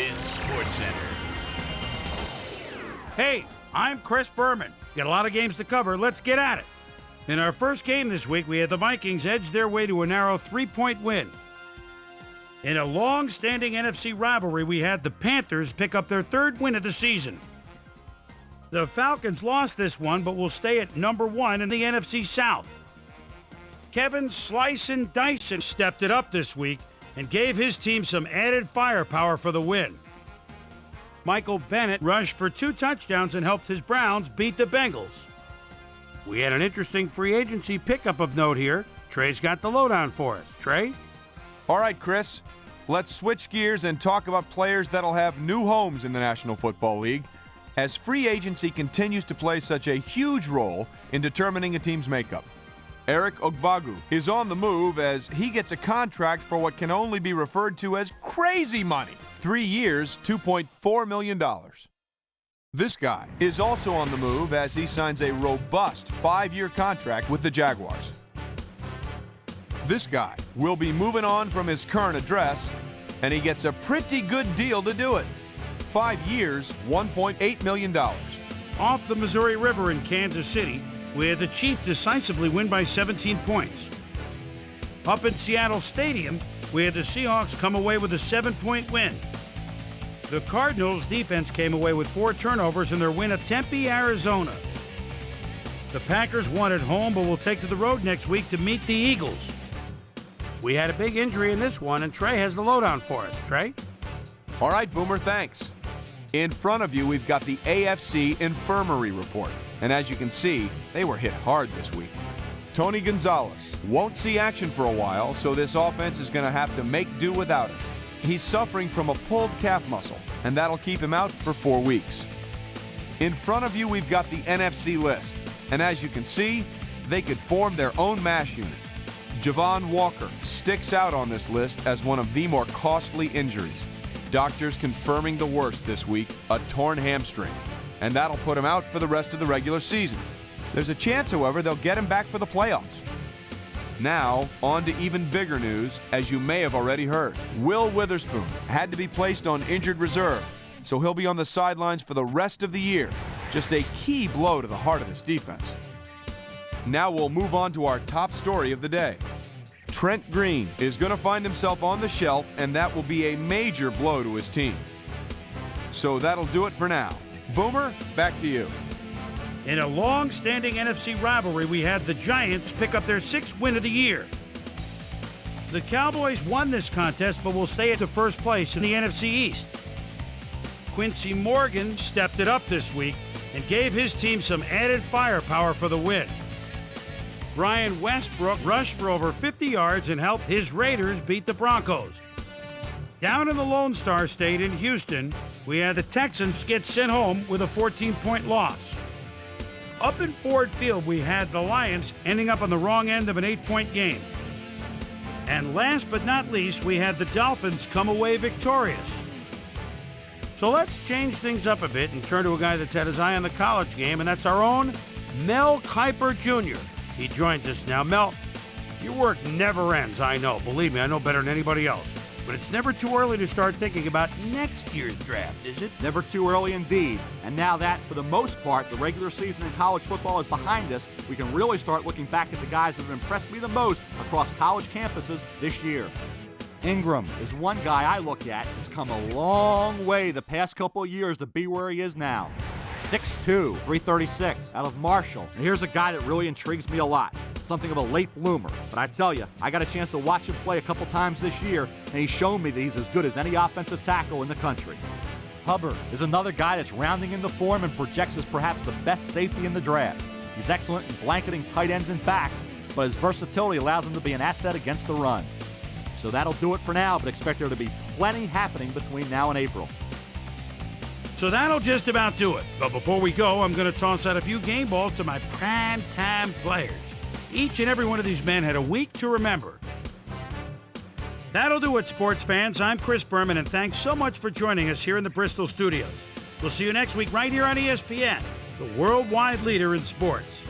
ESPN SportsCenter. Hey, I'm Chris Berman. Got a lot of games to cover. Let's get at it. In our first game this week, we had the Vikings edge their way to a narrow 3-point win. In a long-standing NFC rivalry, we had the Panthers pick up their third win of the season. The Falcons lost this one, but will stay at number 1 in the NFC South. Kevin Slice and Dyson stepped it up this week and gave his team some added firepower for the win. Michael Bennett rushed for 2 touchdowns and helped his Browns beat the Bengals. We had an interesting free agency pickup of note here. Trey's got the lowdown for us. Trey? All right, Chris. Let's switch gears and talk about players that'll have new homes in the National Football League, as free agency continues to play such a huge role in determining a team's makeup. Eric Ogbagu is on the move as he gets a contract for what can only be referred to as crazy money. 3 years, $2.4 million. This guy is also on the move as he signs a robust 5-year contract with the Jaguars. This guy will be moving on from his current address, and he gets a pretty good deal to do it. 5 years, $1.8 million. Off the Missouri River in Kansas City, where the Chiefs decisively win by 17 points. Up in Seattle Stadium, where the Seahawks come away with a 7-point win. The Cardinals' defense came away with 4 turnovers in their win at Tempe, Arizona. The Packers won at home, but will take to the road next week to meet the Eagles. We had a big injury in this one, and Trey has the lowdown for us. Trey? All right, Boomer, thanks. In front of you, we've got the AFC Infirmary Report. And as you can see, they were hit hard this week. Tony Gonzalez won't see action for a while, so this offense is going to have to make do without him. He's suffering from a pulled calf muscle, and that'll keep him out for 4 weeks. In front of you, we've got the NFC list. And as you can see, they could form their own mash unit. Javon Walker sticks out on this list as one of the more costly injuries. Doctors confirming the worst this week, a torn hamstring. And that'll put him out for the rest of the regular season. There's a chance, however, they'll get him back for the playoffs. Now, on to even bigger news, as you may have already heard. Will Witherspoon had to be placed on injured reserve, so he'll be on the sidelines for the rest of the year. Just a key blow to the heart of this defense. Now we'll move on to our top story of the day. Trent Green is going to find himself on the shelf, and that will be a major blow to his team. So that'll do it for now. Boomer, back to you. In a long-standing NFC rivalry, we had the Giants pick up their 6th win of the year. The Cowboys won this contest, but will stay at the first place in the NFC East. Quincy Morgan stepped it up this week and gave his team some added firepower for the win. Brian Westbrook rushed for over 50 yards and helped his Raiders beat the Broncos. Down in the Lone Star State in Houston, we had the Texans get sent home with a 14-point loss. Up in Ford Field, we had the Lions ending up on the wrong end of an 8-point game. And last but not least, we had the Dolphins come away victorious. So let's change things up a bit and turn to a guy that's had his eye on the college game, and that's our own Mel Kiper Jr. He joins us now. Mel, your work never ends, I know. Believe me, I know better than anybody else. But it's never too early to start thinking about next year's draft, is it? Never too early indeed. And now that, for the most part, the regular season in college football is behind us, we can really start looking back at the guys that have impressed me the most across college campuses this year. Ingram is one guy I look at who's come a long way the past couple of years to be where he is now. 6'2", 336, out of Marshall. And here's a guy that really intrigues me a lot. Something of a late bloomer. But I tell you, I got a chance to watch him play a couple times this year, and he's shown me that he's as good as any offensive tackle in the country. Hubbard is another guy that's rounding into form and projects as perhaps the best safety in the draft. He's excellent in blanketing tight ends and backs, but his versatility allows him to be an asset against the run. So that'll do it for now, but expect there to be plenty happening between now and April. So that'll just about do it. But before we go, I'm going to toss out a few game balls to my prime-time players. Each and every one of these men had a week to remember. That'll do it, sports fans. I'm Chris Berman, and thanks so much for joining us here in the Bristol studios. We'll see you next week right here on ESPN, the worldwide leader in sports.